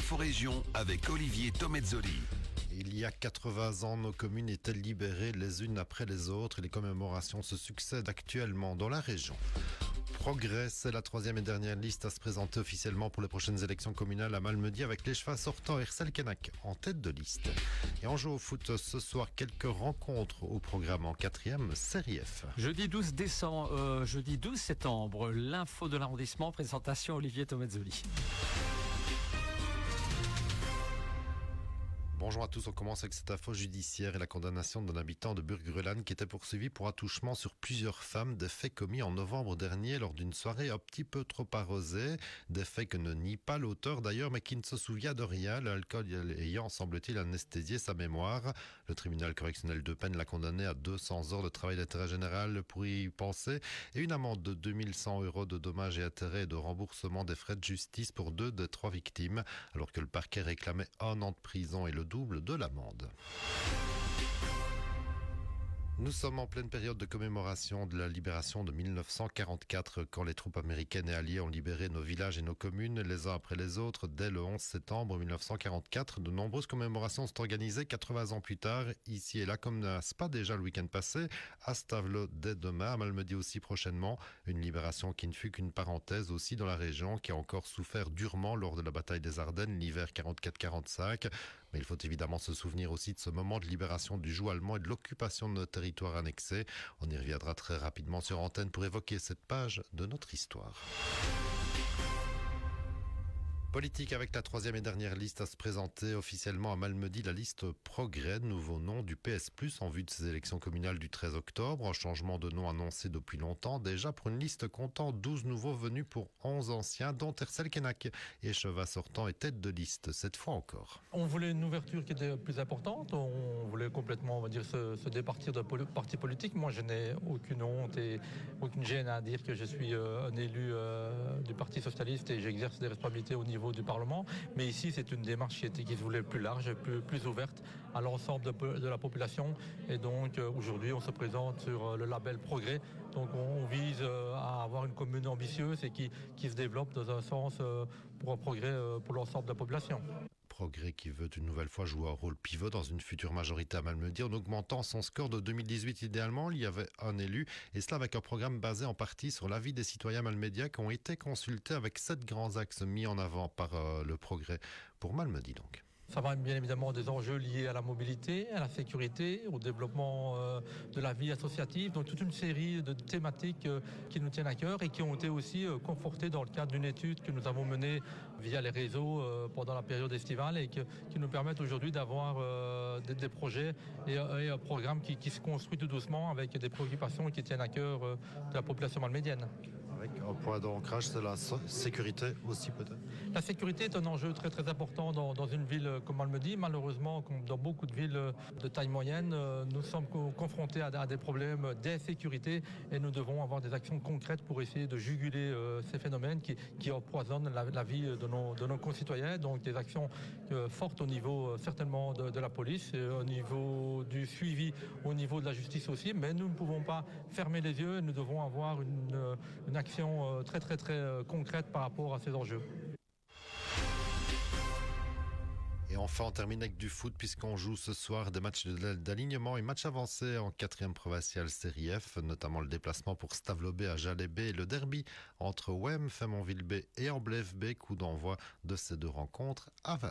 L'inforégion avec Olivier Tomezzoli. Il y a 80 ans, nos communes étaient libérées les unes après les autres et les commémorations se succèdent actuellement dans la région. Progrès, c'est la troisième et dernière liste à se présenter officiellement pour les prochaines élections communales à Malmedy avec les chevaux sortants Hersel Kenak en tête de liste. Et on joue au foot ce soir, quelques rencontres au programme en 4e Série F. Jeudi 12 septembre, l'info de l'arrondissement, présentation Olivier Tomezzoli. Bonjour à tous, on commence avec cette info judiciaire et la condamnation d'un habitant de Burgrelan qui était poursuivi pour attouchement sur plusieurs femmes, des faits commis en novembre dernier lors d'une soirée un petit peu trop arrosée, des faits que ne nie pas l'auteur d'ailleurs mais qui ne se souvient de rien, l'alcool ayant semble-t-il anesthésié sa mémoire. Le tribunal correctionnel de Penn l'a condamné à 200 heures de travail d'intérêt général pour y penser et une amende de 2100 € de dommages et intérêts et de remboursement des frais de justice pour 2 des 3 victimes, alors que le parquet réclamait 1 an de prison et le double de l'amende. Nous sommes en pleine période de commémoration de la libération de 1944, quand les troupes américaines et alliées ont libéré nos villages et nos communes les uns après les autres. Dès le 11 septembre 1944, de nombreuses commémorations sont organisées 80 ans plus tard, ici et là, comme à Spa déjà le week-end passé, à Stavelot dès demain, à Malmedy aussi prochainement. Une libération qui ne fut qu'une parenthèse aussi dans la région, qui a encore souffert durement lors de la bataille des Ardennes, l'hiver 44-45. Mais il faut évidemment se souvenir aussi de ce moment de libération du joug allemand et de l'occupation de nos territoires annexés. On y reviendra très rapidement sur antenne pour évoquer cette page de notre histoire. Politique avec la troisième et dernière liste à se présenter officiellement à Malmedy, la liste Progrès, nouveau nom du PS+, en vue de ces élections communales du 13 octobre. Un changement de nom annoncé depuis longtemps, déjà pour une liste comptant 12 nouveaux venus pour 11 anciens, dont Hersel Kenak et Cheva sortant est tête de liste, cette fois encore. On voulait une ouverture qui était plus importante, on voulait complètement, on va dire, se départir de parti politique. Moi, je n'ai aucune honte et aucune gêne à dire que je suis un élu du Parti socialiste et j'exerce des responsabilités au niveau du Parlement, mais ici c'est une démarche qui se voulait plus large, plus ouverte à l'ensemble de la population et donc aujourd'hui on se présente sur le label Progrès, donc on vise à avoir une commune ambitieuse et qui se développe dans un sens pour un progrès pour l'ensemble de la population. Progrès qui veut une nouvelle fois jouer un rôle pivot dans une future majorité à Malmedy en augmentant son score de 2018 idéalement. Il y avait un élu et cela avec un programme basé en partie sur l'avis des citoyens malmédiens qui ont été consultés avec 7 grands axes mis en avant par le Progrès pour Malmedy donc. Ça va bien évidemment des enjeux liés à la mobilité, à la sécurité, au développement de la vie associative, donc toute une série de thématiques qui nous tiennent à cœur et qui ont été aussi confortées dans le cadre d'une étude que nous avons menée via les réseaux pendant la période estivale et qui nous permettent aujourd'hui d'avoir des projets et un programme qui se construit tout doucement avec des préoccupations qui tiennent à cœur de la population malmédienne. Avec un point d'ancrage, c'est la sécurité aussi peut-être. La sécurité est un enjeu très très important dans une ville comme Malmedy. Malheureusement, comme dans beaucoup de villes de taille moyenne, nous sommes confrontés à des problèmes d'insécurité et nous devons avoir des actions concrètes pour essayer de juguler ces phénomènes qui empoisonnent la vie de nos concitoyens. Donc des actions fortes au niveau certainement de la police, et au niveau du suivi, au niveau de la justice aussi, mais nous ne pouvons pas fermer les yeux, nous devons avoir une action très très très concrète par rapport à ces enjeux. Et enfin, on termine avec du foot puisqu'on joue ce soir des matchs d'alignement et matchs avancés en 4e provinciale Série F, notamment le déplacement pour Stavelot B à Jalais B et le derby entre Wem, Fémonville B et Amblève B, coup d'envoi de ces 2 rencontres à 20h.